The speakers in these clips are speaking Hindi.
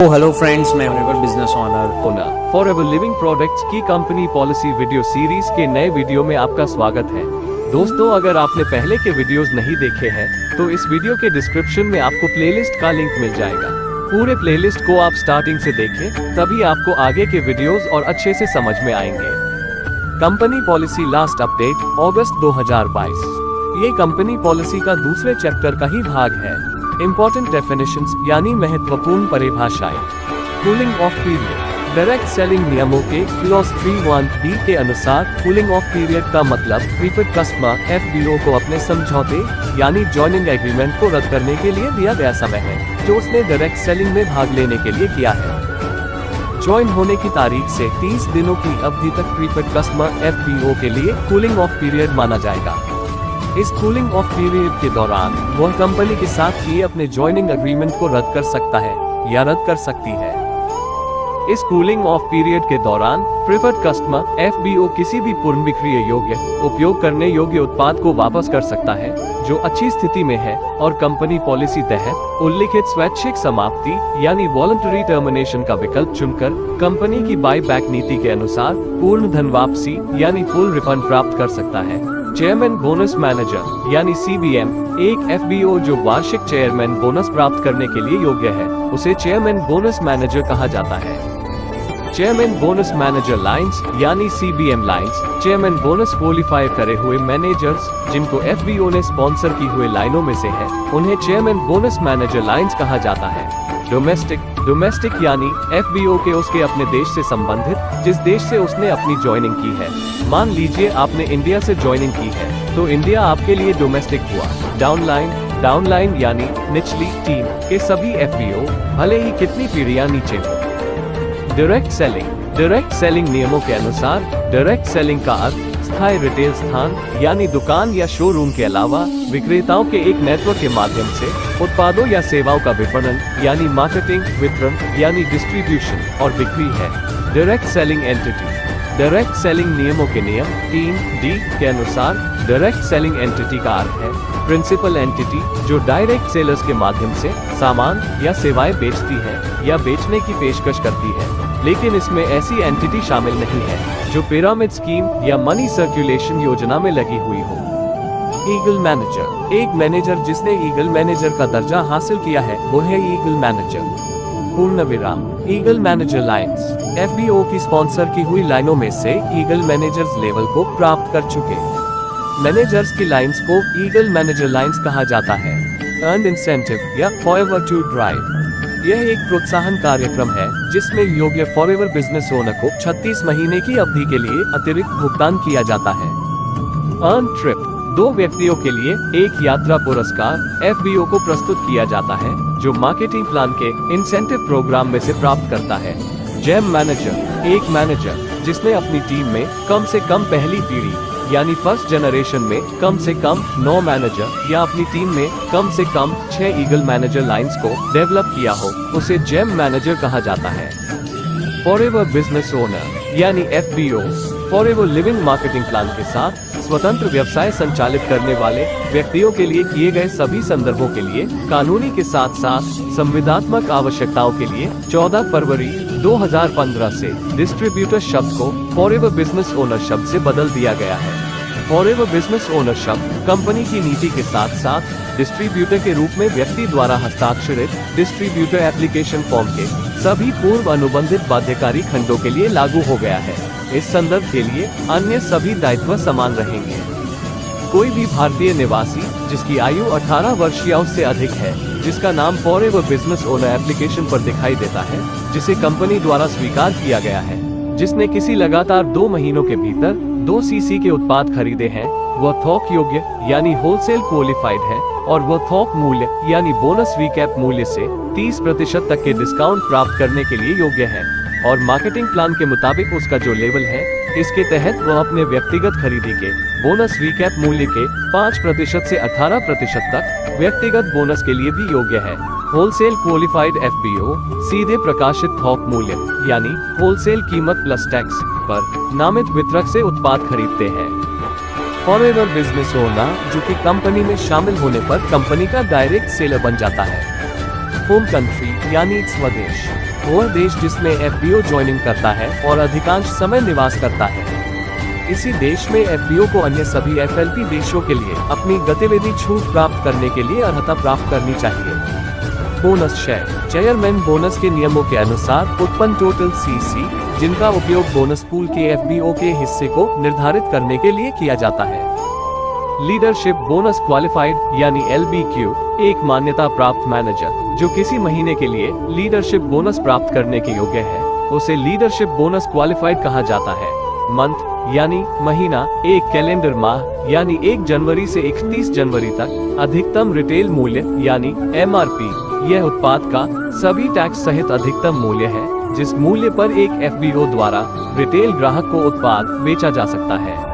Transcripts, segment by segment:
हेलो फ्रेंड्स, मैं forever business owner forever living products की कंपनी पॉलिसी वीडियो सीरीज के नए वीडियो में आपका स्वागत है। दोस्तों, अगर आपने पहले के वीडियोस नहीं देखे हैं तो इस वीडियो के डिस्क्रिप्शन में आपको प्लेलिस्ट का लिंक मिल जाएगा। पूरे प्लेलिस्ट को आप स्टार्टिंग से देखें, तभी आपको आगे के वीडियोस और अच्छे से समझ में आएंगे। कंपनी पॉलिसी लास्ट अपडेट अगस्त 2022। ये कंपनी पॉलिसी का दूसरे चैप्टर का ही भाग है। इम्पोर्टेंट डेफिनेशंस यानी महत्वपूर्ण परिभाषाएं। Cooling of period. Direct selling नियमों के क्लॉज 3(1)(b) के अनुसार कूलिंग ऑफ पीरियड का मतलब प्रीफर्ड कस्टमर (FBO) को अपने समझौते यानी जॉइनिंग एग्रीमेंट को रद्द करने के लिए दिया गया समय है, जो उसने डायरेक्ट सेलिंग में भाग लेने के लिए किया है। ज्वाइन होने की तारीख से 30 दिनों की अवधि तक प्रीफर्ड कस्टमर (FBO) के लिए कूलिंग ऑफ पीरियड माना जाएगा। इस कूलिंग ऑफ पीरियड के दौरान वह कंपनी के साथ किए अपने ज्वाइनिंग एग्रीमेंट को रद्द कर सकता है या रद्द कर सकती है। इस कूलिंग ऑफ पीरियड के दौरान प्रीफर्ड कस्टमर (FBO) किसी भी पुनर्विक्रय योग्य, उपयोग करने योग्य उत्पाद को वापस कर सकता है जो अच्छी स्थिति में है, और कंपनी पॉलिसी तहत उल्लिखित स्वैच्छिक समाप्ति यानी वॉलंटरी टर्मिनेशन का विकल्प चुनकर कंपनी की बाय बैक नीति के अनुसार पूर्ण धन वापसी यानी फुल रिफंड प्राप्त कर सकता है। चेयरमैन बोनस मैनेजर यानी CBM, एक FBO जो वार्षिक चेयरमैन बोनस प्राप्त करने के लिए योग्य है, उसे चेयरमैन बोनस मैनेजर कहा जाता है। चेयरमैन बोनस मैनेजर लाइंस यानी CBM lines, chairman bonus qualify करे हुए मैनेजर्स जिनको FBO ने स्पॉन्सर की हुए लाइनों में से है, उन्हें चेयरमैन बोनस मैनेजर लाइंस कहा जाता है। डोमेस्टिक यानी FBO के उसके अपने देश से संबंधित जिस देश से उसने अपनी ज्वाइनिंग की है। मान लीजिए आपने इंडिया से ज्वाइनिंग की है, तो इंडिया आपके लिए डोमेस्टिक हुआ। डाउनलाइन यानी निचली टीम के सभी FBO, भले ही कितनी पीढ़ियां नीचे हो। डायरेक्ट सेलिंग नियमों के अनुसार डायरेक्ट सेलिंग का अर्थ स्थायी रिटेल स्थान यानी दुकान या शोरूम के अलावा विक्रेताओं के एक नेटवर्क के माध्यम से उत्पादों या सेवाओं का विपणन यानी मार्केटिंग, वितरण यानी डिस्ट्रीब्यूशन और बिक्री है। Direct selling entity. Direct selling नियमों के नियम 3(d) के अनुसार डायरेक्ट सेलिंग एंटिटी का अर्थ है प्रिंसिपल एंटिटी जो डायरेक्ट सेलर्स के माध्यम से सामान या सेवाएं बेचती है या बेचने की पेशकश करती है, लेकिन इसमें ऐसी एंटिटी शामिल नहीं है जो पिरामिड स्कीम या मनी सर्कुलेशन योजना में लगी हुई हो। Eagle manager. एक मैनेजर जिसने ईगल मैनेजर का दर्जा हासिल किया है वो है ईगल मैनेजर। पूर्ण विराम। ईगल मैनेजर लाइंस FBO की स्पॉन्सर की हुई लाइनों में से ईगल मैनेजर्स लेवल को प्राप्त कर चुके मैनेजर्स की लाइंस को ईगल मैनेजर लाइंस कहा जाता है। अर्न्ड इंसेंटिव या फॉरएवर टू ड्राइव। यह एक प्रोत्साहन कार्यक्रम है जिसमें योग्य फॉरएवर बिजनेस ओनर को 36 महीने की अवधि के लिए अतिरिक्त भुगतान किया जाता है। Earn trip. 2 व्यक्तियों के लिए एक यात्रा पुरस्कार FBO को प्रस्तुत किया जाता है जो मार्केटिंग प्लान के इंसेंटिव प्रोग्राम में से प्राप्त करता है। GeM manager. एक मैनेजर जिसने अपनी टीम में कम से कम पहली पीढ़ी यानी फर्स्ट जनरेशन में कम से कम 9 मैनेजर या अपनी टीम में कम से कम 6 ईगल मैनेजर लाइंस को डेवलप किया हो, उसे जेम मैनेजर कहा जाता है। फॉरएवर बिजनेस ओनर यानी FBO, forever living marketing plan के साथ स्वतंत्र व्यवसाय संचालित करने वाले व्यक्तियों के लिए किए गए सभी संदर्भों के लिए कानूनी के साथ साथ संविदात्मक आवश्यकताओं के लिए 14 फरवरी 2015 से डिस्ट्रीब्यूटर शब्द को फॉरएवर बिजनेस ओनर शब्द से बदल दिया गया है। फॉरएवर बिजनेस ओनर शब्द कंपनी की नीति के साथ साथ डिस्ट्रीब्यूटर के रूप में व्यक्ति द्वारा हस्ताक्षरित डिस्ट्रीब्यूटर एप्लीकेशन फॉर्म के सभी पूर्व अनुबंधित बाध्यकारी खंडों के लिए लागू हो गया है। इस संदर्भ के लिए अन्य सभी दायित्व समान रहेंगे। कोई भी भारतीय निवासी जिसकी आयु 18 वर्ष या उससे अधिक है, जिसका नाम फॉरएवर बिजनेस ओनर एप्लीकेशन पर दिखाई देता है, जिसे कंपनी द्वारा स्वीकार किया गया है, जिसने किसी लगातार 2 महीनों के भीतर 2 CC के उत्पाद खरीदे हैं, वह थोक योग्य यानी होलसेल क्वालिफाइड है और वह थोक मूल्य यानी बोनस रीकैप मूल्य से 30% तक के डिस्काउंट प्राप्त करने के लिए योग्य है, और मार्केटिंग प्लान के मुताबिक उसका जो लेवल है, इसके तहत वह अपने व्यक्तिगत खरीदी के बोनस रीकैप मूल्य के 5% से 18% तक व्यक्तिगत बोनस के लिए भी योग्य है। होलसेल क्वालिफाइड FBO सीधे प्रकाशित थोक मूल्य यानी होलसेल कीमत प्लस टैक्स पर नामित वितरक से उत्पाद खरीदते हैं। फॉरएवर बिजनेस ओनर जो कि कंपनी में शामिल होने पर कंपनी का डायरेक्ट सेलर बन जाता है। होम कंट्री यानी स्वदेश। वह देश जिसमें FBO ज्वाइनिंग करता है और अधिकांश समय निवास करता है। इसी देश में FBO को अन्य सभी FLP देशों के लिए अपनी गतिविधि छूट प्राप्त करने के लिए अर्हता प्राप्त करनी चाहिए। Bonus share. चेयरमैन बोनस के नियमों के अनुसार उत्पन्न टोटल CC, जिनका उपयोग बोनस पूल के FBO के हिस्से को निर्धारित करने के लिए किया जाता है। लीडरशिप बोनस क्वालिफाइड यानी LBQ, एक मान्यता प्राप्त मैनेजर जो किसी महीने के लिए लीडरशिप बोनस प्राप्त करने के योग्य है, उसे लीडरशिप बोनस क्वालिफाइड कहा जाता है। मंथ यानी महीना, एक कैलेंडर माह यानी 1 जनवरी से 31 जनवरी तक, अधिकतम रिटेल मूल्य यानी MRP, यह उत्पाद का सभी टैक्स सहित अधिकतम मूल्य है जिस मूल्य पर एक FBO द्वारा रिटेल ग्राहक को उत्पाद बेचा जा सकता है।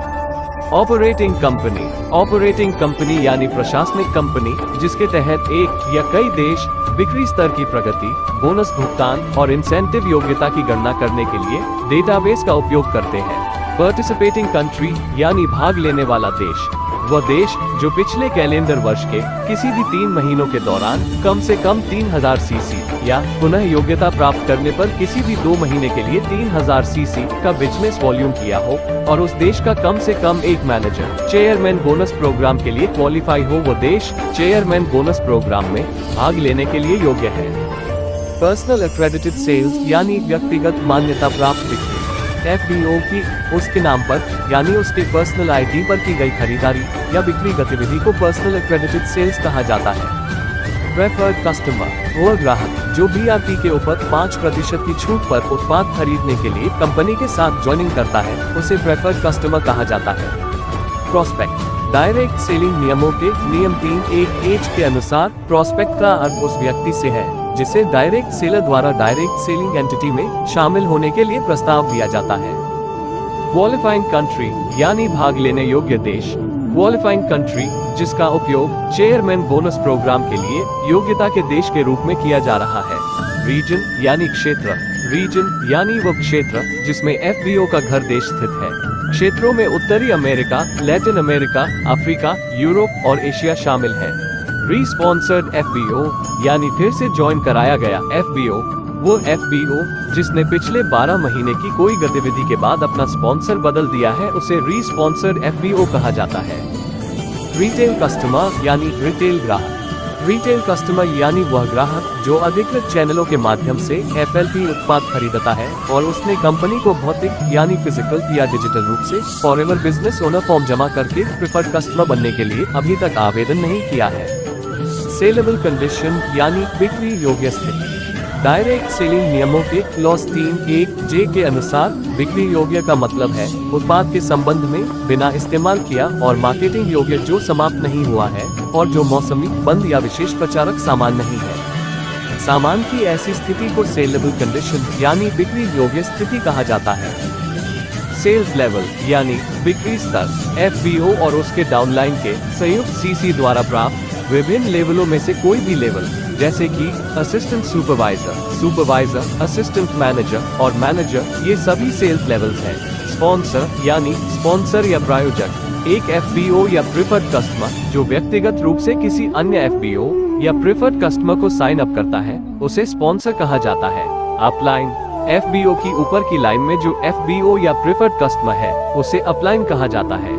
Operating company. ऑपरेटिंग कंपनी यानी प्रशासनिक कंपनी जिसके तहत एक या कई देश बिक्री स्तर की प्रगति, बोनस भुगतान और इंसेंटिव योग्यता की गणना करने के लिए डेटाबेस का उपयोग करते हैं। पार्टिसिपेटिंग कंट्री यानी भाग लेने वाला देश, वह देश जो पिछले कैलेंडर वर्ष के किसी भी 3 महीनों के दौरान कम से कम 3000 CC या पुनः योग्यता प्राप्त करने पर किसी भी 2 महीने के लिए 3000 CC का बिजनेस वॉल्यूम किया हो और उस देश का कम से कम एक मैनेजर चेयरमैन बोनस प्रोग्राम के लिए क्वालिफाई हो, वो देश चेयरमैन बोनस प्रोग्राम में भाग लेने के लिए योग्य है। पर्सनल एक्रेडिटेड सेल्स यानी व्यक्तिगत मान्यता प्राप्त बिक्री। FBO की उसके नाम पर यानी उसके पर्सनल ID पर की गई खरीदारी या बिक्री गतिविधि को पर्सनल एक्रेडिटेड सेल्स कहा जाता है। प्रेफर्ड कस्टमर, वह ग्राहक जो BRP के ऊपर 5% की छूट पर उत्पाद खरीदने के लिए कंपनी के साथ ज्वाइनिंग करता है, उसे प्रेफर्ड कस्टमर कहा जाता है। प्रोस्पेक्ट। डायरेक्ट सेलिंग नियमों के नियम 3(1)(h) के अनुसार प्रोस्पेक्ट का अर्थ उस व्यक्ति से है जिसे डायरेक्ट सेलर द्वारा डायरेक्ट सेलिंग एंटिटी में शामिल होने के लिए प्रस्ताव दिया जाता है। क्वालिफाइंग कंट्री यानी भाग लेने योग्य देश। क्वालिफाइंग कंट्री जिसका उपयोग चेयरमैन बोनस प्रोग्राम के लिए योग्यता के देश के रूप में किया जा रहा है। रीजन यानी क्षेत्र। रीजन यानी वह क्षेत्र जिसमें FBO का घर देश स्थित है। क्षेत्रों में उत्तरी America, Latin America, Africa, Europe और एशिया शामिल है। री-स्पॉन्सर्ड FBO यानी फिर से ज्वाइन कराया गया FBO, वो FBO जिसने पिछले 12 महीने की कोई गतिविधि के बाद अपना स्पॉन्सर बदल दिया है, उसे री-स्पॉन्सर्ड FBO कहा जाता है। रिटेल कस्टमर यानी रिटेल ग्राहक। रिटेल कस्टमर यानी वह ग्राहक जो अधिकृत चैनलों के माध्यम से FLP उत्पाद खरीदता है और उसने कंपनी को भौतिक यानी फिजिकल या डिजिटल रूप से फॉरएवर बिजनेस ओनर फॉर्म जमा करके प्रेफर्ड कस्टमर बनने के लिए अभी तक आवेदन नहीं किया है। सेलेबल कंडीशन यानी बिक्री योग्य स्थिति। डायरेक्ट सेलिंग नियमों के क्लॉज 3(1)(j) के अनुसार बिक्री योग्य का मतलब है उत्पाद के संबंध में बिना इस्तेमाल किया और मार्केटिंग योग्य जो समाप्त नहीं हुआ है और जो मौसमी, बंद या विशेष प्रचारक सामान नहीं है। सामान की ऐसी स्थिति को सेलेबल कंडीशन यानी बिक्री योग्य स्थिति कहा जाता है। सेल्स लेवल यानी बिक्री स्तर FBO और उसके डाउनलाइन के संयुक्त CC द्वारा प्राप्त विभिन्न लेवलों में से कोई भी लेवल, जैसे कि assistant supervisor, supervisor, assistant manager और मैनेजर, ये सभी सेल्स लेवल्स हैं। स्पॉन्सर यानी स्पॉन्सर या प्रायोजक, एक FBO या प्रेफर्ड कस्टमर जो व्यक्तिगत रूप से किसी अन्य FBO या प्रेफर्ड कस्टमर को साइन अप करता है, उसे स्पॉन्सर कहा जाता है। अपलाइन, FBO की ऊपर की लाइन में जो FBO या प्रेफर्ड कस्टमर है, उसे अपलाइन कहा जाता है।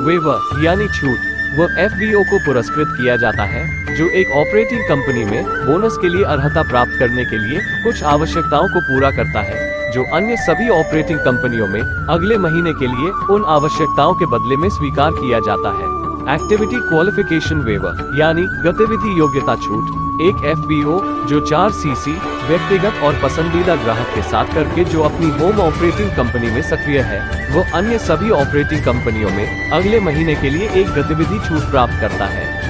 वेवर यानी छूट, वह FBO को पुरस्कृत किया जाता है जो एक ऑपरेटिंग कंपनी में बोनस के लिए अर्हता प्राप्त करने के लिए कुछ आवश्यकताओं को पूरा करता है जो अन्य सभी ऑपरेटिंग कंपनियों में अगले महीने के लिए उन आवश्यकताओं के बदले में स्वीकार किया जाता है। एक्टिविटी क्वालिफिकेशन वेवर यानी गतिविधि योग्यता छूट, एक FBO जो 4 CC व्यक्तिगत और पसंदीदा ग्राहक के साथ करके जो अपनी होम ऑपरेटिंग कंपनी में सक्रिय है, वो अन्य सभी ऑपरेटिंग कंपनियों में अगले महीने के लिए एक गतिविधि छूट प्राप्त करता है।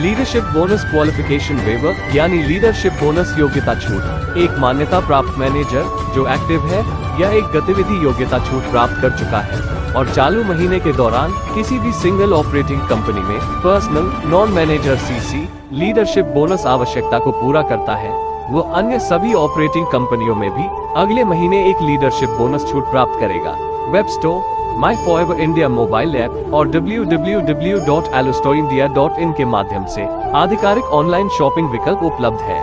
लीडरशिप बोनस क्वालिफिकेशन वेवर यानी लीडरशिप बोनस योग्यता छूट, एक मान्यता प्राप्त मैनेजर जो एक्टिव है या एक गतिविधि योग्यता छूट प्राप्त कर चुका है और चालू महीने के दौरान किसी भी सिंगल ऑपरेटिंग कंपनी में personal non manager CC leadership bonus आवश्यकता को पूरा करता है, वो अन्य सभी ऑपरेटिंग कंपनियों में भी अगले महीने एक लीडरशिप बोनस छूट प्राप्त करेगा। वेब स्टोर, माई फॉरएवर इंडिया मोबाइल ऐप और www.allostorindia.in के माध्यम से आधिकारिक ऑनलाइन शॉपिंग विकल्प उपलब्ध है।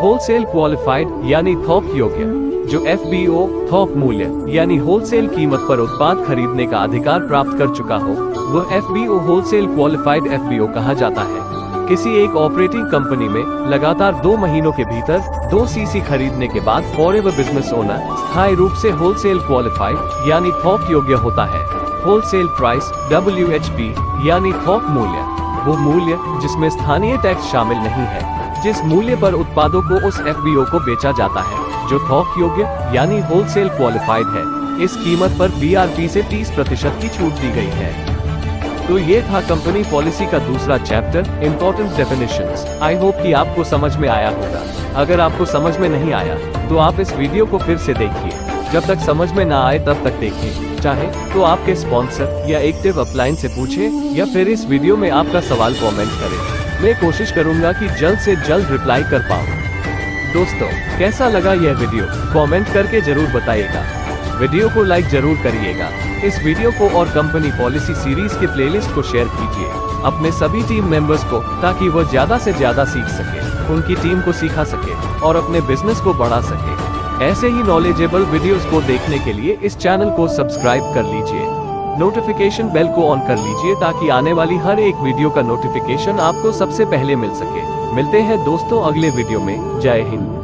होलसेल क्वालिफाइड यानी थोक योग्य, जो FBO थोक मूल्य यानी होलसेल कीमत पर उत्पाद खरीदने का अधिकार प्राप्त कर चुका हो, वह FBO होलसेल क्वालिफाइड FBO कहा जाता है। किसी एक ऑपरेटिंग कंपनी में लगातार 2 महीनों के भीतर 2 CC खरीदने के बाद फॉरएवर बिजनेस ओनर स्थायी रूप से होलसेल क्वालिफाइड यानी थोक योग्य होता है। होलसेल प्राइस WHP यानी थोक मूल्य, वो मूल्य जिसमें स्थानीय टैक्स शामिल नहीं है, जिस मूल्य पर उत्पादों को उस FBO को बेचा जाता है जो थोक योग्य यानी होलसेल क्वालिफाइड है। इस कीमत पर BRP से 30% की छूट दी गई है। तो ये था कंपनी पॉलिसी का दूसरा chapter, important definitions. I hope कि आपको समझ में आया होगा। अगर आपको समझ में नहीं आया तो आप इस वीडियो को फिर से देखिए। जब तक समझ में ना आए तब तक देखें। चाहे तो आपके स्पॉन्सर या एक्टिव अपलाइन से पूछें या फिर इस वीडियो में आपका सवाल कमेंट करें। मैं कोशिश करूंगा कि जल्द से जल्द रिप्लाई कर पाऊं। दोस्तों, कैसा लगा यह वीडियो कमेंट करके जरूर बताइएगा। वीडियो को लाइक जरूर करिएगा। इस वीडियो को और कंपनी पॉलिसी सीरीज के प्लेलिस्ट को शेयर कीजिए अपने सभी टीम मेंबर्स को, ताकि वह ज्यादा से ज्यादा सीख सके, उनकी टीम को सिखा सके और अपने बिजनेस को बढ़ा सके। ऐसे ही नॉलेजेबल वीडियोस को देखने के लिए इस चैनल को सब्सक्राइब कर लीजिए। नोटिफिकेशन बेल को ऑन कर लीजिए ताकि आने वाली हर एक वीडियो का नोटिफिकेशन आपको सबसे पहले मिल सके। मिलते हैं दोस्तों अगले वीडियो में। जय हिंद।